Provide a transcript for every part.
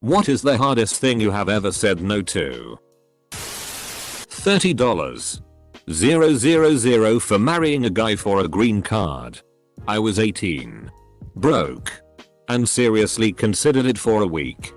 What is the hardest thing you have ever said no to? $30. 000 for marrying a guy for a green card. I was 18. Broke. And seriously considered it for a week.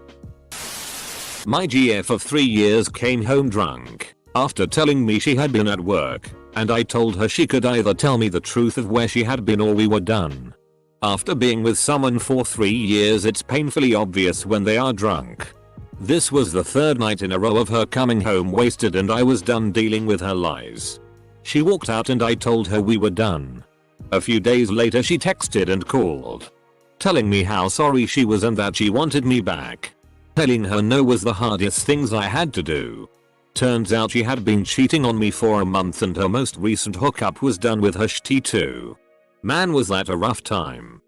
My GF of 3 years came home drunk after telling me she had been at work, and I told her she could either tell me the truth of where she had been or we were done. After being with someone for 3 years, it's painfully obvious when they are drunk. This was the third night in a row of her coming home wasted, and I was done dealing with her lies. She walked out and I told her we were done. A few days later she texted and called, telling me how sorry she was and that she wanted me back. Telling her no was the hardest things I had to do. Turns out she had been cheating on me for a month and her most recent hookup was done with her shitty too. Man, was that a rough time.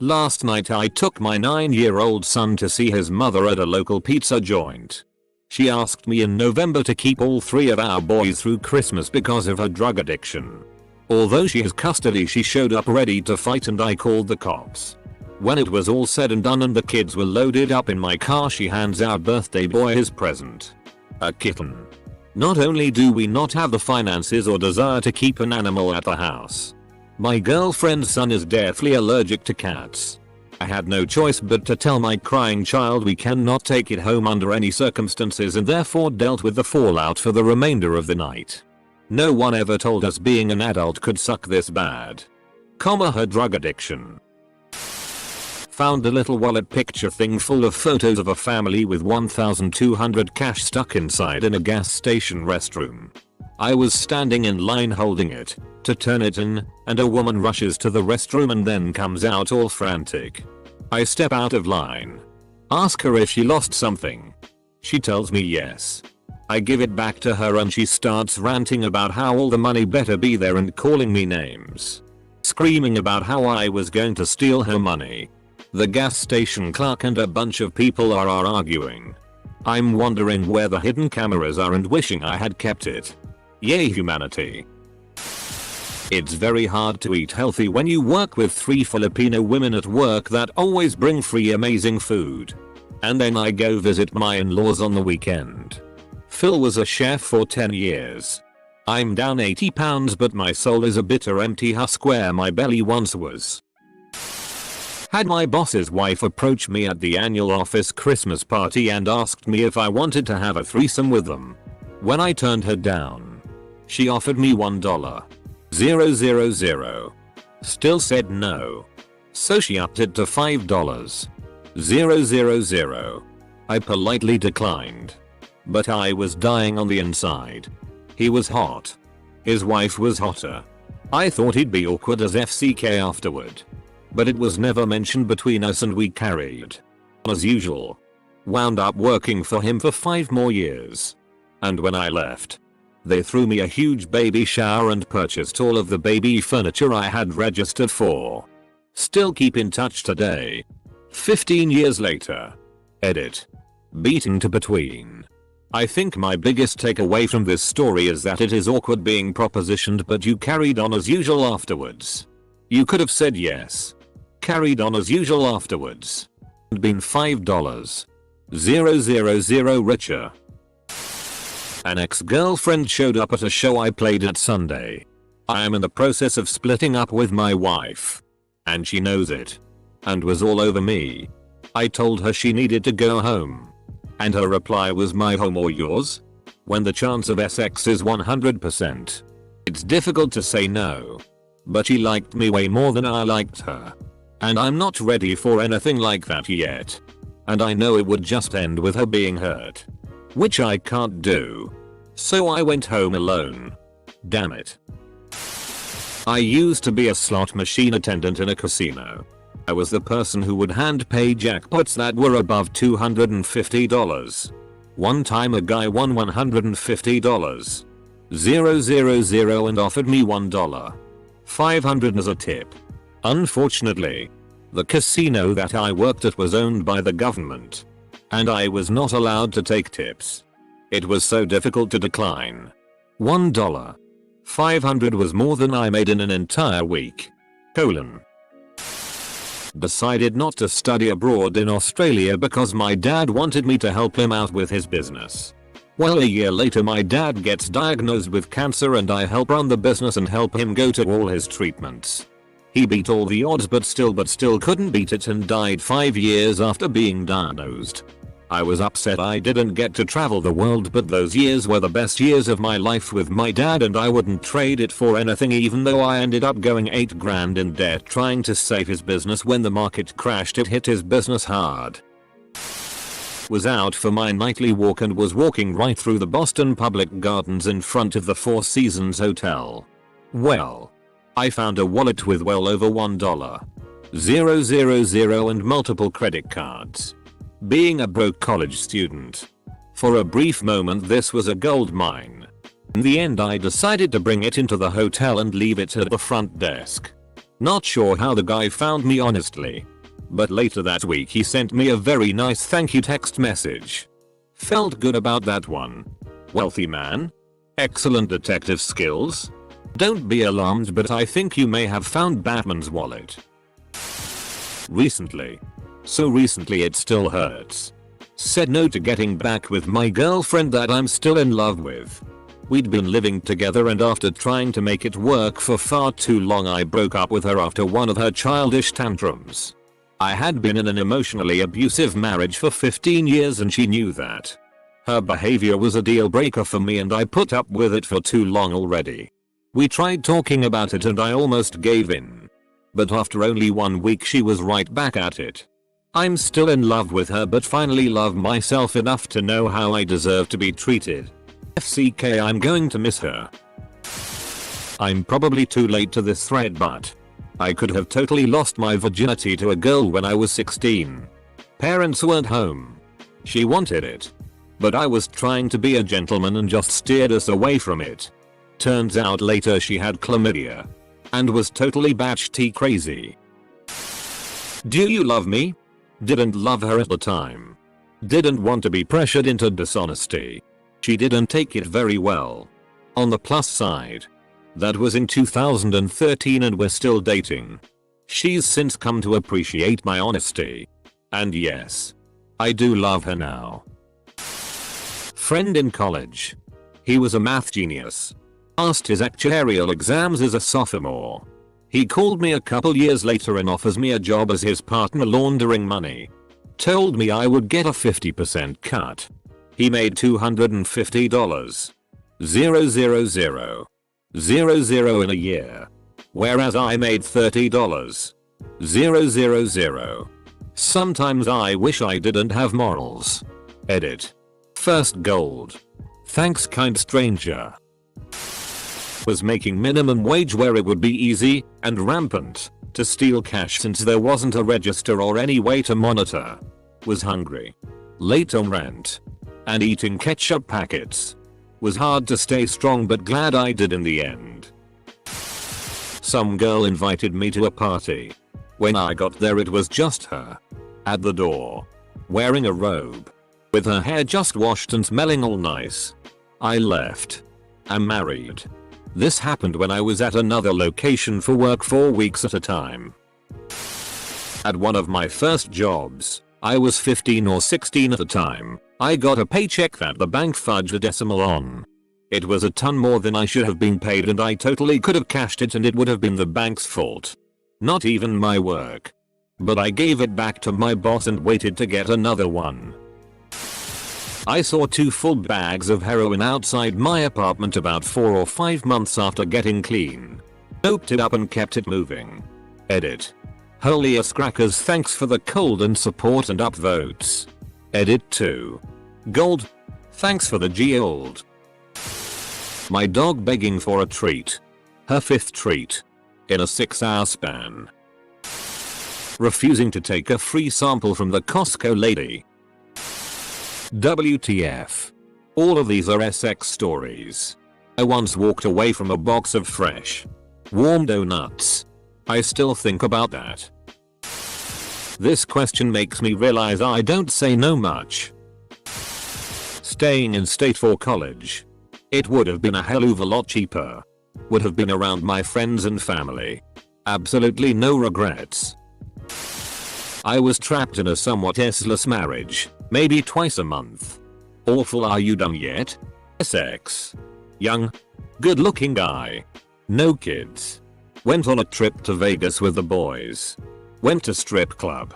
Last night I took my 9-year-old son to see his mother at a local pizza joint. She asked me in November to keep all 3 of our boys through Christmas because of her drug addiction. Although she has custody, she showed up ready to fight and I called the cops. When it was all said and done and the kids were loaded up in my car, she hands our birthday boy his present. A kitten. Not only do we not have the finances or desire to keep an animal at the house, my girlfriend's son is deathly allergic to cats. I had no choice but to tell my crying child we cannot take it home under any circumstances, and therefore dealt with the fallout for the remainder of the night. No one ever told us being an adult could suck this bad. Her drug addiction. Found a little wallet picture thing full of photos of a family with 1,200 cash stuck inside in a gas station restroom. I was standing in line holding it to turn it in, and a woman rushes to the restroom and then comes out all frantic. I step out of line. Ask her if she lost something. She tells me yes. I give it back to her and she starts ranting about how all the money better be there and calling me names. Screaming about how I was going to steal her money. The gas station clerk and a bunch of people are arguing. I'm wondering where the hidden cameras are and wishing I had kept it. Yay humanity. It's very hard to eat healthy when you work with 3 Filipino women at work that always bring free amazing food. And then I go visit my in-laws on the weekend. Phil was a chef for 10 years. I'm down 80 pounds but my soul is a bitter empty husk where my belly once was. Had my boss's wife approach me at the annual office Christmas party and asked me if I wanted to have a threesome with them. When I turned her down, she offered me $1. 000. Still said no. So she upped it to $5. 000. I politely declined. But I was dying on the inside. He was hot. His wife was hotter. I thought he'd be awkward as FCK afterward. But it was never mentioned between us and we carried on as usual. Wound up working for him for 5 more years. And when I left, they threw me a huge baby shower and purchased all of the baby furniture I had registered for. Still keep in touch today. 15 years later. Edit. Beating to between. I think my biggest takeaway from this story is that it is awkward being propositioned but you carried on as usual afterwards. You could have said yes. Carried on as usual afterwards. And been $5. 000 richer. An ex-girlfriend showed up at a show I played at Sunday. I am in the process of splitting up with my wife. And she knows it. And was all over me. I told her she needed to go home. And her reply was my home or yours? When the chance of sex is 100%. It's difficult to say no. But she liked me way more than I liked her. And I'm not ready for anything like that yet. And I know it would just end with her being hurt. Which I can't do. So I went home alone. Damn it. I used to be a slot machine attendant in a casino. I was the person who would hand pay jackpots that were above $250. One time a guy won $150. 000 and offered me $1. 500 as a tip. Unfortunately, the casino that I worked at was owned by the government. And I was not allowed to take tips. It was so difficult to decline. $1. 500 was more than I made in an entire week. Decided not to study abroad in Australia because my dad wanted me to help him out with his business. Well, a year later my dad gets diagnosed with cancer and I help run the business and help him go to all his treatments. He beat all the odds but still couldn't beat it and died 5 years after being diagnosed. I was upset I didn't get to travel the world, but those years were the best years of my life with my dad and I wouldn't trade it for anything, even though I ended up going 8 grand in debt trying to save his business. When the market crashed, it hit his business hard. Was out for my nightly walk and was walking right through the Boston Public Gardens in front of the Four Seasons Hotel. Well, I found a wallet with well over $1,000 and multiple credit cards. Being a broke college student, for a brief moment this was a gold mine. In the end I decided to bring it into the hotel and leave it at the front desk. Not sure how the guy found me honestly, but later that week he sent me a very nice thank you text message. Felt good about that one. Wealthy man? Excellent detective skills? Don't be alarmed, but I think you may have found Batman's wallet. Recently. So recently it still hurts. Said no to getting back with my girlfriend that I'm still in love with. We'd been living together and after trying to make it work for far too long I broke up with her after one of her childish tantrums. I had been in an emotionally abusive marriage for 15 years and she knew that. Her behavior was a deal breaker for me and I put up with it for too long already. We tried talking about it and I almost gave in. But after only 1 week she was right back at it. I'm still in love with her but finally love myself enough to know how I deserve to be treated. FCK, I'm going to miss her. I'm probably too late to this thread, but I could have totally lost my virginity to a girl when I was 16. Parents weren't home. She wanted it. But I was trying to be a gentleman and just steered us away from it. Turns out later she had chlamydia. And was totally batshit crazy. Do you love me? Didn't love her at the time. Didn't want to be pressured into dishonesty. She didn't take it very well. On the plus side, that was in 2013 and we're still dating. She's since come to appreciate my honesty. And yes, I do love her now. Friend in college. He was a math genius. Passed his actuarial exams as a sophomore. He called me a couple years later and offers me a job as his partner laundering money. Told me I would get a 50% cut. He made $250. 000 in a year. Whereas I made $30. 000. Sometimes I wish I didn't have morals. Edit. First gold. Thanks, kind stranger. Was making minimum wage where it would be easy and rampant to steal cash since there wasn't a register or any way to monitor. Was hungry. Late on rent. And eating ketchup packets. Was hard to stay strong but glad I did in the end. Some girl invited me to a party. When I got there it was just her. At the door. Wearing a robe. With her hair just washed and smelling all nice. I left. I'm married. This happened when I was at another location for work 4 weeks at a time. At one of my first jobs, I was 15 or 16 at the time, I got a paycheck that the bank fudged a decimal on. It was a ton more than I should have been paid and I totally could have cashed it and it would have been the bank's fault. Not even my work. But I gave it back to my boss and waited to get another one. I saw 2 full bags of heroin outside my apartment about 4 or 5 months after getting clean. Doped it up and kept it moving. Edit. Holy ass crackers, thanks for the cold and support and upvotes. Edit 2. Gold. Thanks for the gold. My dog begging for a treat. Her 5th treat. In a 6-hour span. Refusing to take a free sample from the Costco lady. WTF. All of these are SX stories. I once walked away from a box of fresh, warm donuts. I still think about that. This question makes me realize I don't say no much. Staying in state for college. It would have been a hell of a lot cheaper. Would have been around my friends and family. Absolutely no regrets. I was trapped in a somewhat S-less marriage, maybe twice a month. Awful. Are you done yet? Sex. Young. Good looking guy. No kids. Went on a trip to Vegas with the boys. Went to strip club.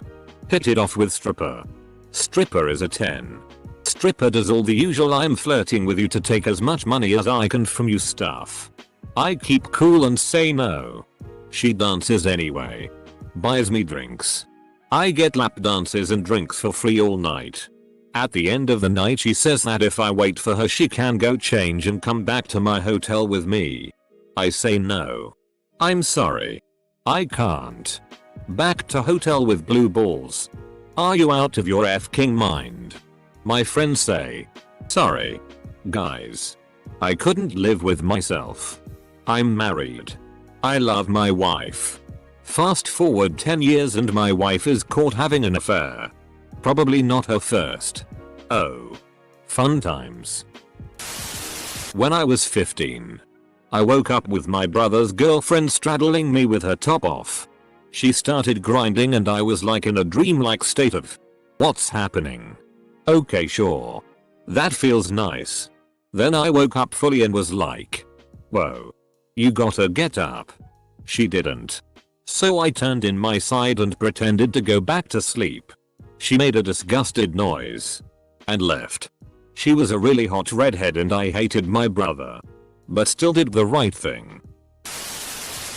Hit it off with stripper. Stripper is a 10. Stripper does all the usual I'm flirting with you to take as much money as I can from you stuff. I keep cool and say no. She dances anyway. Buys me drinks. I get lap dances and drinks for free all night. At the end of the night she says that if I wait for her she can go change and come back to my hotel with me. I say no. I'm sorry. I can't. Back to hotel with blue balls. Are you out of your f***ing mind? My friends say. Sorry. Guys. I couldn't live with myself. I'm married. I love my wife. Fast forward 10 years and my wife is caught having an affair. Probably not her first. Oh. Fun times. When I was 15. I woke up with my brother's girlfriend straddling me with her top off. She started grinding and I was like in a dreamlike state of, what's happening? Okay, sure. That feels nice. Then I woke up fully and was like, whoa. You gotta get up. She didn't. So I turned in my side and pretended to go back to sleep. She made a disgusted noise. And left. She was a really hot redhead and I hated my brother. But still did the right thing.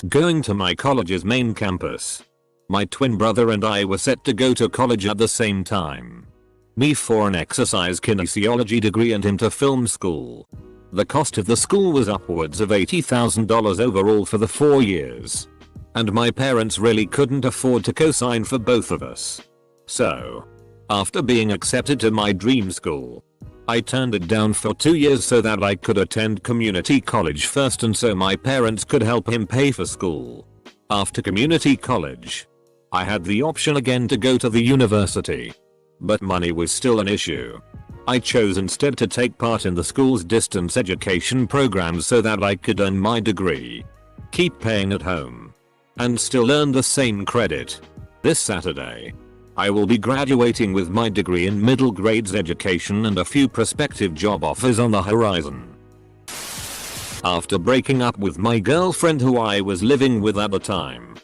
Going to my college's main campus. My twin brother and I were set to go to college at the same time. Me for an exercise kinesiology degree and him to film school. The cost of the school was upwards of $80,000 overall for the 4 years. And my parents really couldn't afford to co-sign for both of us. So, after being accepted to my dream school, I turned it down for 2 years so that I could attend community college first and so my parents could help him pay for school. After community college, I had the option again to go to the university. But money was still an issue. I chose instead to take part in the school's distance education programs so that I could earn my degree, keep paying at home, and still earn the same credit. This Saturday, I will be graduating with my degree in middle grades education and a few prospective job offers on the horizon. After breaking up with my girlfriend who I was living with at the time,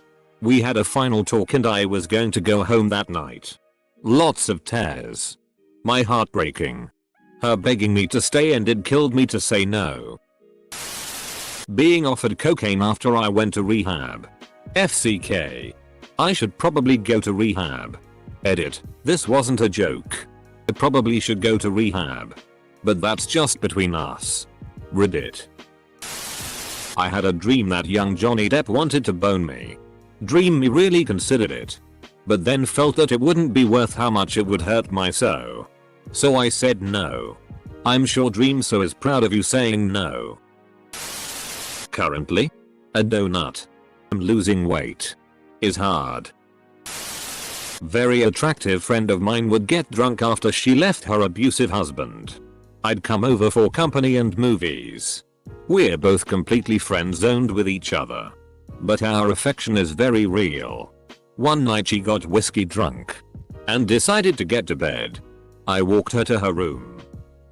we had a final talk and I was going to go home that night. Lots of tears. My heart breaking. Her begging me to stay and it killed me to say no. Being offered cocaine after I went to rehab. FCK. I should probably go to rehab. Edit. This wasn't a joke. I probably should go to rehab. But that's just between us. Reddit. I had a dream that young Johnny Depp wanted to bone me. Dream me really considered it. But then felt that it wouldn't be worth how much it would hurt my so. So I said no. I'm sure Dream so is proud of you saying no. Currently? A donut. I'm losing weight. Is hard. Very attractive friend of mine would get drunk after she left her abusive husband. I'd come over for company and movies. We're both completely friend-zoned with each other. But our affection is very real. One night she got whiskey drunk and decided to get to bed. I walked her to her room.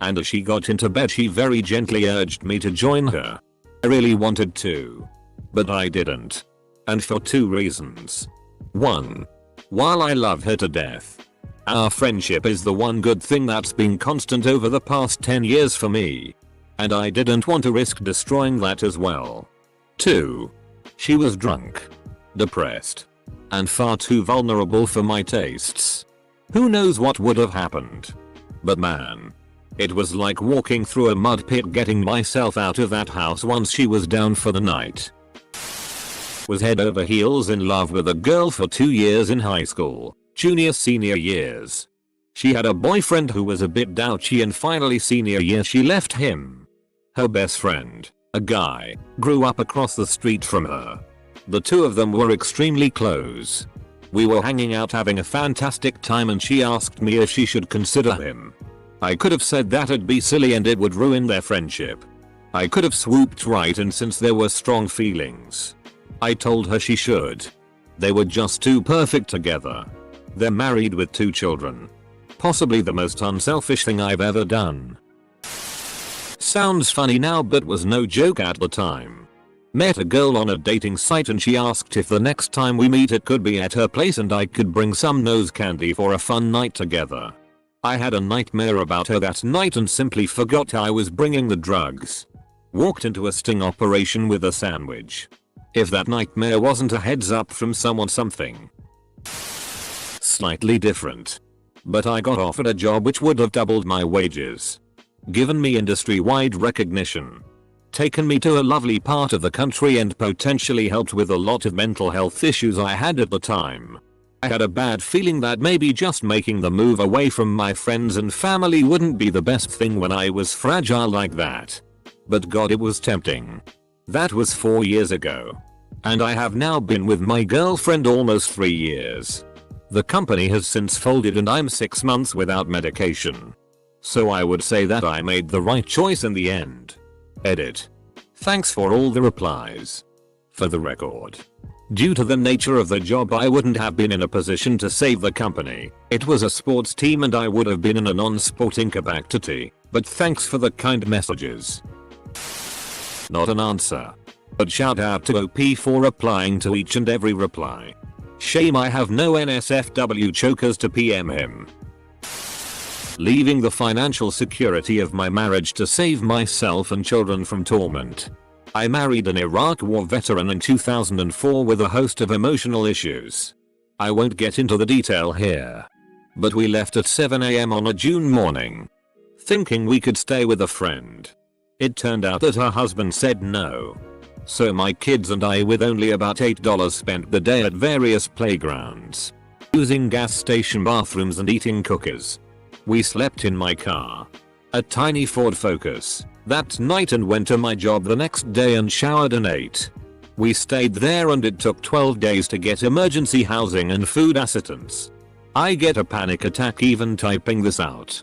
And as she got into bed she very gently urged me to join her. I really wanted to. But I didn't. And for 2 reasons. 1. While I love her to death, our friendship is the one good thing that's been constant over the past 10 years for me. And I didn't want to risk destroying that as well. 2. She was drunk, depressed, and far too vulnerable for my tastes. Who knows what would have happened? But man, it was like walking through a mud pit getting myself out of that house once she was down for the night. Was head over heels in love with a girl for 2 years in high school, junior senior years. She had a boyfriend who was a bit douchey and finally senior year she left him. Her best friend, a guy, grew up across the street from her. The two of them were extremely close. We were hanging out having a fantastic time and she asked me if she should consider him. I could have said that'd be silly and it would ruin their friendship. I could have swooped right in since there were strong feelings. I told her she should. They were just too perfect together. They're married with 2 children. Possibly the most unselfish thing I've ever done. Sounds funny now but was no joke at the time. Met a girl on a dating site and she asked if the next time we meet it could be at her place and I could bring some nose candy for a fun night together. I had a nightmare about her that night and simply forgot I was bringing the drugs. Walked into a sting operation with a sandwich. If that nightmare wasn't a heads up from someone something slightly different. But I got offered a job which would have doubled my wages. Given me industry-wide recognition. Taken me to a lovely part of the country and potentially helped with a lot of mental health issues I had at the time. I had a bad feeling that maybe just making the move away from my friends and family wouldn't be the best thing when I was fragile like that. But God, it was tempting. That was 4 years ago. And I have now been with my girlfriend almost 3 years. The company has since folded and I'm 6 months without medication. So I would say that I made the right choice in the end. Edit. Thanks for all the replies. For the record. Due to the nature of the job I wouldn't have been in a position to save the company. It was a sports team and I would have been in a non-sporting capacity. But thanks for the kind messages. Not an answer. But shout out to OP for replying to each and every reply. Shame I have no NSFW chokers to PM him. Leaving the financial security of my marriage to save myself and children from torment. I married an Iraq War veteran in 2004 with a host of emotional issues. I won't get into the detail here. But we left at 7 AM on a June morning. Thinking we could stay with a friend. It turned out that her husband said no. So my kids and I, with only about $8 spent the day at various playgrounds. Using gas station bathrooms and eating cookies. We slept in my car. A tiny Ford Focus. That night and went to my job the next day and showered and ate. We stayed there and it took 12 days to get emergency housing and food assistance. I get a panic attack even typing this out.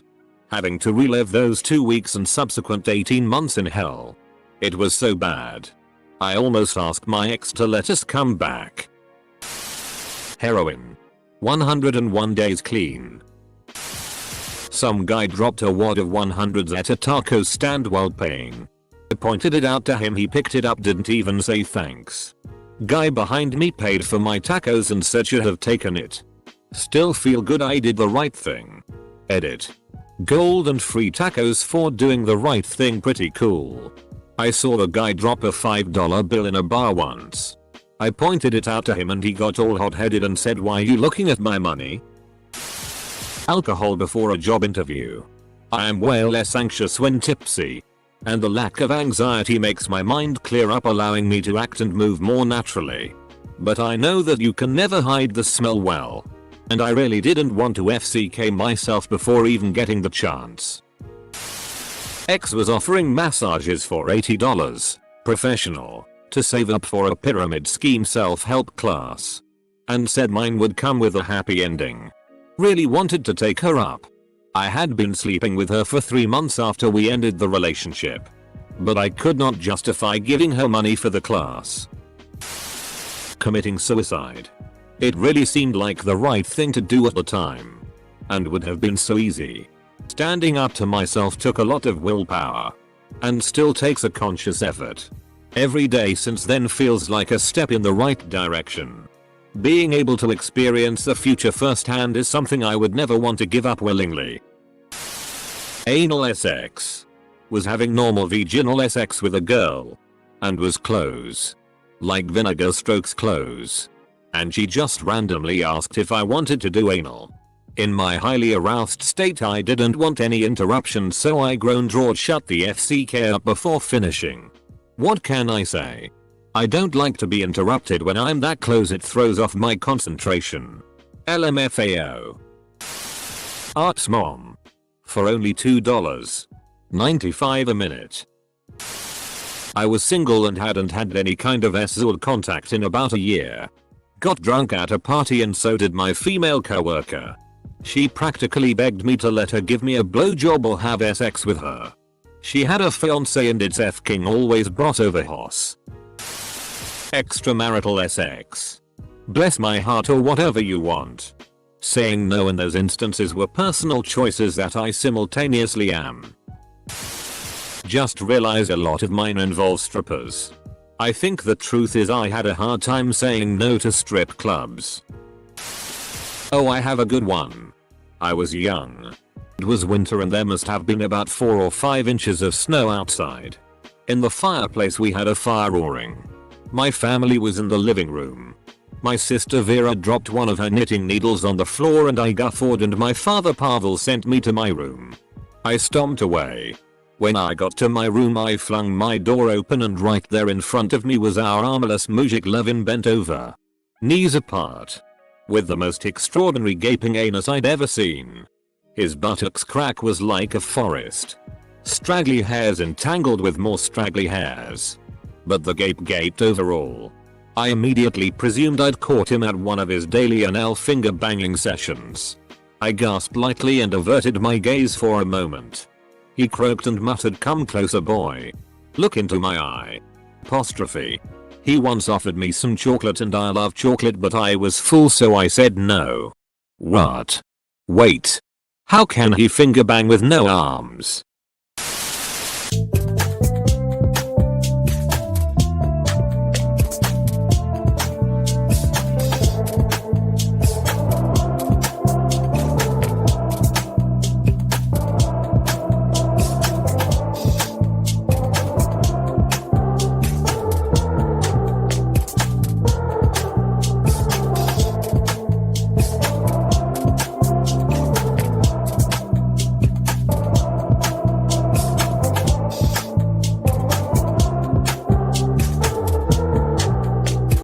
Having to relive those 2 weeks and subsequent 18 months in hell. It was so bad. I almost asked my ex to let us come back. Heroin. 101 days clean. Some guy dropped a wad of 100s at a taco stand while paying. I pointed it out to him, he picked it up, didn't even say thanks. Guy behind me paid for my tacos and said should have taken it. Still feel good I did the right thing. Edit. Gold and free tacos for doing the right thing, pretty cool. I saw a guy drop a $5 bill in a bar once. I pointed it out to him and he got all hot-headed and said, "Why are you looking at my money?" Alcohol before a job interview. I am way less anxious when tipsy. And the lack of anxiety makes my mind clear up, allowing me to act and move more naturally. But I know that you can never hide the smell well. And I really didn't want to FCK myself before even getting the chance. X was offering massages for $80, professional, to save up for a pyramid scheme self-help class. And said mine would come with a happy ending. Really wanted to take her up. I had been sleeping with her for 3 months after we ended the relationship. But I could not justify giving her money for the class. Committing suicide. It really seemed like the right thing to do at the time. And would have been so easy. Standing up to myself took a lot of willpower. And still takes a conscious effort. Every day since then feels like a step in the right direction. Being able to experience the future firsthand is something I would never want to give up willingly. Anal sex. Was having normal vaginal sex with a girl. And was close. Like vinegar strokes close. And she just randomly asked if I wanted to do anal. In my highly aroused state I didn't want any interruptions, so I groaned or shut the FCK up before finishing. What can I say? I don't like to be interrupted when I'm that close, it throws off my concentration. LMFAO. Art's mom. For only $2.95 a minute. I was single and hadn't had any kind of sexual contact in about a year. Got drunk at a party and so did my female coworker. She practically begged me to let her give me a blowjob or have sex with her. She had a fiance and it's F-king always brought over hoss. Extramarital sex. Bless my heart or whatever you want. Saying no in those instances were personal choices that I simultaneously am. Just realized a lot of mine involve strippers. I think the truth is I had a hard time saying no to strip clubs. Oh, I have a good one. I was young. It was winter and there must have been about 4 or 5 inches of snow outside. In the fireplace we had a fire roaring. My family was in the living room. My sister Vera dropped one of her knitting needles on the floor and I guffawed, and my father Pavel sent me to my room. I stomped away. When I got to my room I flung my door open and right there in front of me was our armless mujik Levin bent over. Knees apart. With the most extraordinary gaping anus I'd ever seen. His buttocks crack was like a forest. Straggly hairs entangled with more straggly hairs. But the gape gaped overall. I immediately presumed I'd caught him at one of his daily anal finger banging sessions. I gasped lightly and averted my gaze for a moment. He croaked and muttered, "Come closer, boy. Look into my eye." Apostrophe. He once offered me some chocolate and I love chocolate, but I was full so I said no. What? Wait. How can he finger bang with no arms?